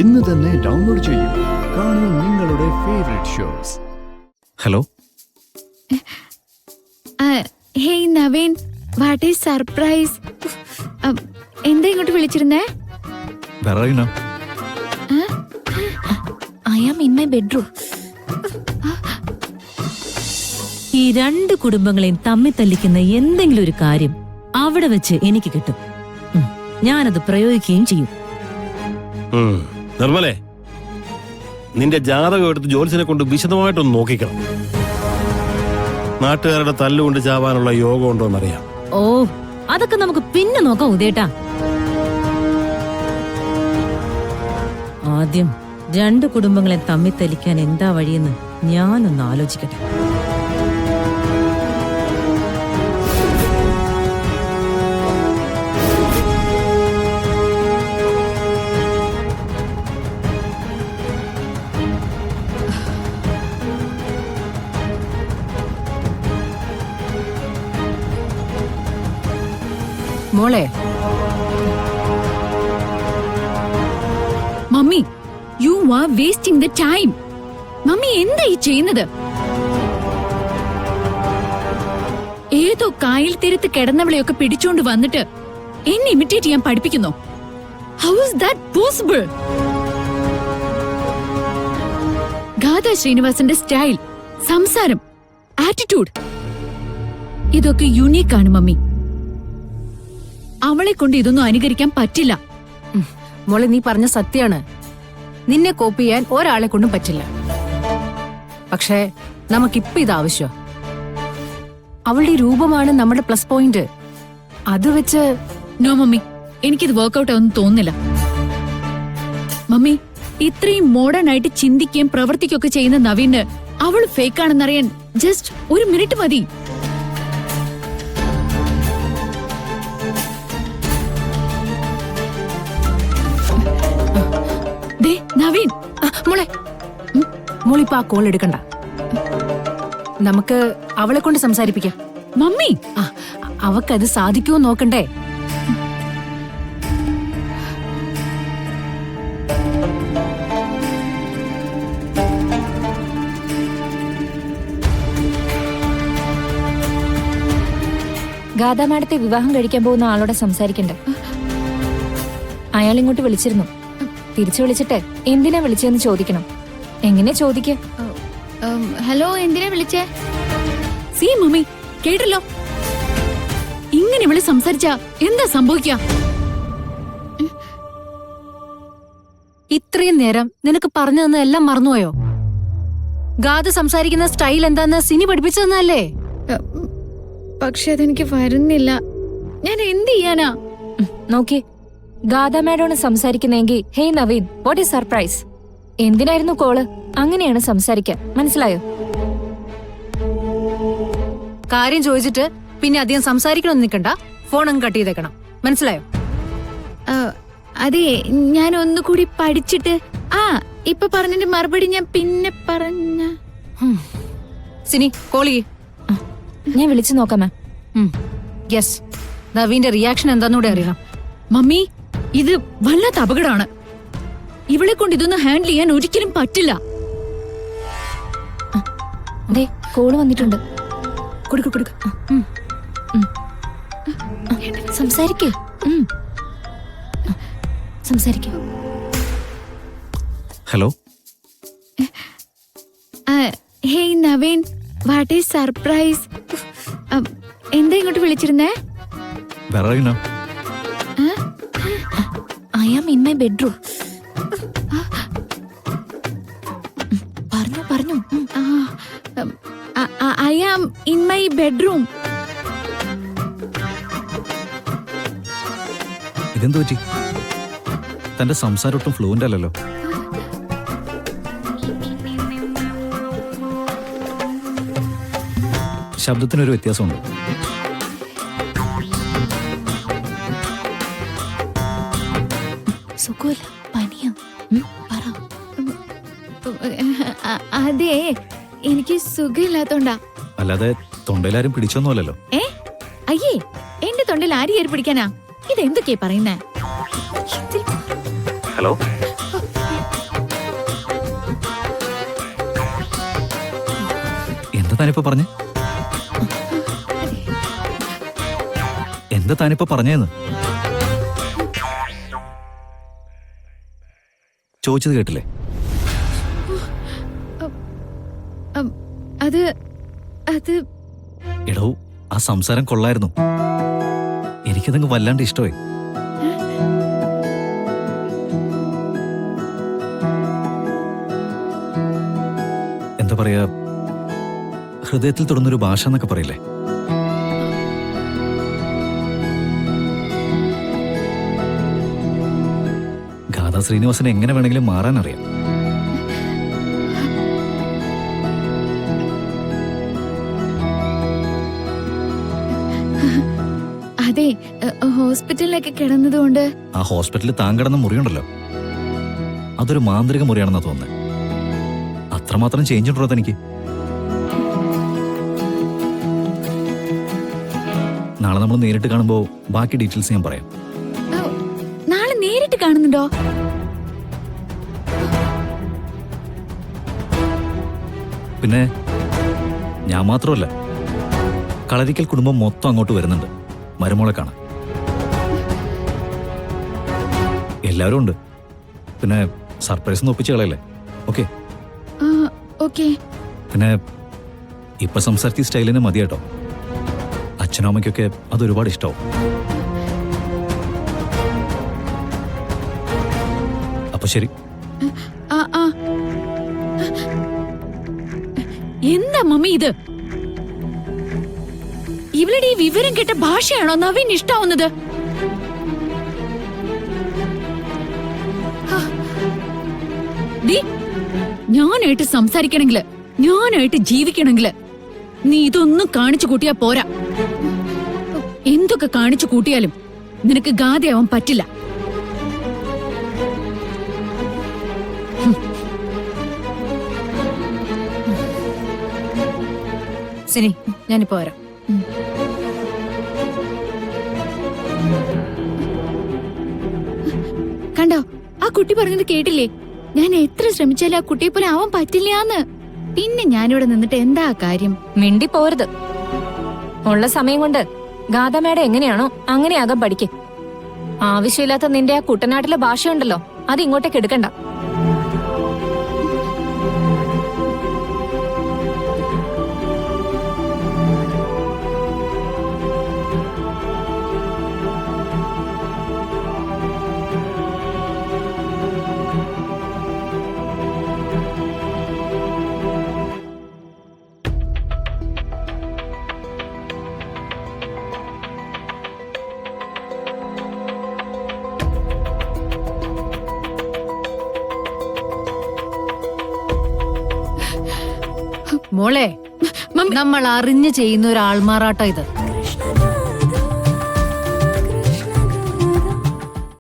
ഇന്ന് തന്നെ ഡൗൺലോഡ് ചെയ്യൂ. കാണൂ നിങ്ങളുടെ favourite shows. Hello. Hey Naveen, what is surprise? എന്താ ഇങ്ങോട്ട് വിളിച്ചിരുന്നേ? I am in my bedroom. ഈ രണ്ട് കുടുംബങ്ങളെയും തമ്മിൽ തല്ലിക്കുന്ന എന്തെങ്കിലും ഒരു കാര്യം അവിടെ വെച്ച് എനിക്ക് കിട്ടും. ഞാനത് പ്രയോഗിക്കുകയും ചെയ്യും. നിർമ്മലേ, നിന്റെ ജാതകം എടുത്ത് ജോത്സ്യനെ കൊണ്ട് വിശദമായിട്ടൊന്ന് നോക്കിക്കണം. നാട്ടുകാരുടെ തല്ലുകൊണ്ട് ചാവാനുള്ള യോഗം ഉണ്ടോന്നറിയാം. ഓ, അതൊക്കെ നമുക്ക് പിന്നെ നോക്കാം ഉദയേട്ടാ. ആദ്യം രണ്ട് കുടുംബങ്ങളെ തമ്മിൽ തല്ലിക്കാൻ എന്താ വഴിയെന്ന് ഞാനൊന്ന് ആലോചിക്കട്ടെ. മോളെ, mummy, you are wasting the time. Mummy എന്താ ഈ ചെയ്യുന്നത്? ഏതോ കായൽ തീരത്ത് കിടന്നവളെയൊക്കെ പിടിച്ചോണ്ട് വന്നിട്ട് എന്നെ ഇമിറ്റേറ്റ് ചെയ്യാൻ പഠിപ്പിക്കുന്നു. How is that possible? Gatha ശ്രീനിവാസന്റെ സ്റ്റൈൽ, സംസാരം, ആറ്റിറ്റ്യൂഡ് ഇതൊക്കെ യുണീക്ക് ആണ് മമ്മി. അവളെ കൊണ്ട് ഇതൊന്നും അനുകരിക്കാൻ പറ്റില്ല. മോളെ, നീ പറഞ്ഞ സത്യാണ്. നിന്നെ കോപ്പി ചെയ്യാൻ ഒരാളെ കൊണ്ടും പറ്റില്ല. പക്ഷേ നമുക്കിപ്പോ ഇത് ആവശ്യം. അവളുടെ രൂപമാണ് നമ്മുടെ പ്ലസ് പോയിന്റ്. അത് വെച്ച് നോ മമ്മി, എനിക്കിത് വർക്ക്ഔട്ട് ആവുമെന്ന് തോന്നുന്നില്ല. മമ്മി, ഇത്രയും മോഡേൺ ആയിട്ട് ചിന്തിക്കുകയും പ്രവർത്തിക്കുകയൊക്കെ ചെയ്യുന്ന നവീന് അവൾ ഫേക്ക് ആണെന്നറിയാൻ ജസ്റ്റ് ഒരു മിനിറ്റ് മതി. നവീൻ, മോളെ, മോളിപ്പോ ആ കോൾ എടുക്കണ്ട. നമുക്ക് അവളെ കൊണ്ട് സംസാരിപ്പിക്കാം. മമ്മി, അവക്കത് സാധിക്കുമോ നോക്കണ്ടേ? ഗാഥാ മാഡത്തെ വിവാഹം കഴിക്കാൻ പോകുന്ന ആളോട് സംസാരിക്കണ്ടേ? അയാൾ ഇങ്ങോട്ട് വിളിച്ചിരുന്നു. തിരിച്ചു വിളിച്ചിട്ട് എന്തിനാ വിളിച്ചെന്ന് ചോദിക്കണം. എങ്ങനെ ചോദിക്ക? ഹലോ, എന്തിനാ വിളിച്ചേ? സീ മമ്മി, കേട്ടല്ലോ. ഇങ്ങനെ വിളി സംസാരിച്ച എന്താ സംഭവിക്ക? ഇത്രയും നേരം നിനക്ക് പറഞ്ഞു തന്ന എല്ലാം മറന്നുപോയോ? ഗാഥ സംസാരിക്കുന്ന സ്റ്റൈൽ എന്താന്ന് സിനി പഠിപ്പിച്ചു തന്നല്ലേ? പക്ഷെ അതെനിക്ക് വരുന്നില്ല. ഞാൻ എന്ത് ചെയ്യാനാ? നോക്കി, ഗാഥാ മാഡമാണ് സംസാരിക്കുന്നെങ്കിൽ hey Naveen, what is surprise? എന്തിനായിരുന്നു കോള്? അങ്ങനെയാണ് സംസാരിക്കാൻ, മനസ്സിലായോ? കാര്യം ചോദിച്ചിട്ട് പിന്നെ അധികം സംസാരിക്കണമെന്ന് നിൽക്കണ്ട. ഫോൺ അങ്ങ് കട്ട് ചെയ്തേക്കണം, മനസ്സിലായോ? അതെ, ഞാൻ ഒന്നുകൂടി പഠിച്ചിട്ട് ഇപ്പൊ പറഞ്ഞിട്ട് മറുപടി ഞാൻ പിന്നെ പറഞ്ഞ. സിനി, കോൾ ചെയ്യ്. ഞാൻ വിളിച്ചു നോക്കാം മാം. യെസ്, നവീന്റെ റിയാക്ഷൻ എന്താന്നൂടെ അറിയണം. മമ്മി, ഇത് വല്ലാത്ത അപകടമാണ്. ഇവളെ കൊണ്ട് ഇതൊന്നും ഹാൻഡിൽ ചെയ്യാൻ ഒരിക്കലും പറ്റില്ല. അതെ, കോള് വന്നിട്ടുണ്ട്. കൊടുക്ക. സംസാരിക്കേ. സംസാരിക്കേ. Hello. Hey Naveen, what is surprise? എന്താ ഇങ്ങോട്ട് വിളിച്ചിരുന്നേ? I am in my bedroom. പറഞ്ഞു. I am in my bedroom. ഇതെന്തു പറ്റി? തന്റെ സംസാരം ഒട്ടും ഫ്ലുവന്റ് അല്ലല്ലോ. ശബ്ദത്തിനൊരു വ്യത്യാസമുണ്ട്. സുഖമില്ല, പനിയാ. പറ. അതെ, എനിക്ക് സുഖമില്ലാത്തോണ്ടാ. അല്ലാതെ തൊണ്ടയിലാരും പിടിച്ചൊന്നുമല്ലല്ലോ. അയ്യേ, എന്റെ തൊണ്ടയിൽ ആര് കയറി പിടിക്കാനാ? ഇതെന്തൊക്കെയാ പറയുന്നേ? ഹലോ. താനിപ്പോ പറഞ്ഞേ? എന്താ താനിപ്പോ പറഞ്ഞേന്ന് ചോദിച്ചത് കേട്ടില്ലേ? അത് അത് എടോ, ആ സംസാരം കൊള്ളായിരുന്നു. എനിക്കതങ്ങ് വല്ലാണ്ട് ഇഷ്ടമായി. എന്താ പറയാ, ഹൃദയത്തിൽ തൊടുന്നൊരു ഭാഷ എന്നൊക്കെ പറയില്ലേ? ഗാഥാ ശ്രീനിവാസനെ എങ്ങനെ വേണമെങ്കിലും മാറാൻ അറിയാം. അതെ, ഹോസ്പിറ്റലിലൊക്കെ കിടന്നതുകൊണ്ട്. ആ ഹോസ്പിറ്റലിൽ താൻ കിടന്ന മുറിയുണ്ടല്ലോ, അതൊരു മാന്ത്രിക മുറിയാണെന്നാ തോന്നുന്നത്. അത്രമാത്രം ചേഞ്ച് ഉണ്ടോ തനിക്ക്? നാളെ നമ്മൾ നേരിട്ട് കാണുമ്പോൾ ബാക്കി ഡീറ്റെയിൽസ് ഞാൻ പറയാം. നാളെ നേരിട്ട് കാണുന്നുണ്ടോ? പിന്നെ ഞാൻ മാത്രമല്ല, കളരിക്കൽ കുടുംബം മൊത്തം അങ്ങോട്ട് വരുന്നുണ്ട് മരുമോളെ കാണാൻ. എല്ലാവരും ഉണ്ട്. പിന്നെ സർപ്രൈസ് ഒപ്പിച്ച് കളയല്ലേ? ഓക്കെ? ഓക്കെ. പിന്നെ ഇപ്പൊ സംസാരിച്ച സ്റ്റൈലിന് മതി കേട്ടോ. അച്ഛനും അമ്മയ്ക്കൊക്കെ അത് ഒരുപാട് ഇഷ്ടമാവും. അപ്പൊ ശരി. എന്താ മമ്മി ഇത്? ഇവളുടെ ഈ വിവരം കേട്ട ഭാഷയാണോ നവീൻ ഇഷ്ടാവുന്നത്? ഞാനായിട്ട് സംസാരിക്കണമെങ്കില്, ഞാനായിട്ട് ജീവിക്കണമെങ്കില് നീ ഇതൊന്നും കാണിച്ചു കൂട്ടിയാ പോരാ. എന്തൊക്കെ കാണിച്ചു കൂട്ടിയാലും നിനക്ക് ഗാഥയാവാൻ പറ്റില്ല. സിനി, ഞാനിപ്പോ വരാം. കണ്ടോ, ആ കുട്ടി പറഞ്ഞത് കേട്ടില്ലേ? ഞാൻ എത്ര ശ്രമിച്ചാലും ആ കുട്ടിയെ പോലെ ആവാൻ പറ്റില്ലാന്ന്. പിന്നെ ഞാനിവിടെ നിന്നിട്ട് എന്താ കാര്യം? മിണ്ടി പോരുത്. ഉള്ള സമയം കൊണ്ട് ഗാഥമേടെ എങ്ങനെയാണോ അങ്ങനെയാകാൻ പഠിക്ക്. ആവശ്യമില്ലാത്ത നിന്റെ ആ കുട്ടനാട്ടിലെ ഭാഷയുണ്ടല്ലോ, അത് ഇങ്ങോട്ടേക്ക് എടുക്കണ്ട. മോളെ, നമ്മൾ അറിഞ്ഞു ചെയ്യുന്ന ഒരു ആൾമാറാട്ടം ഇത്.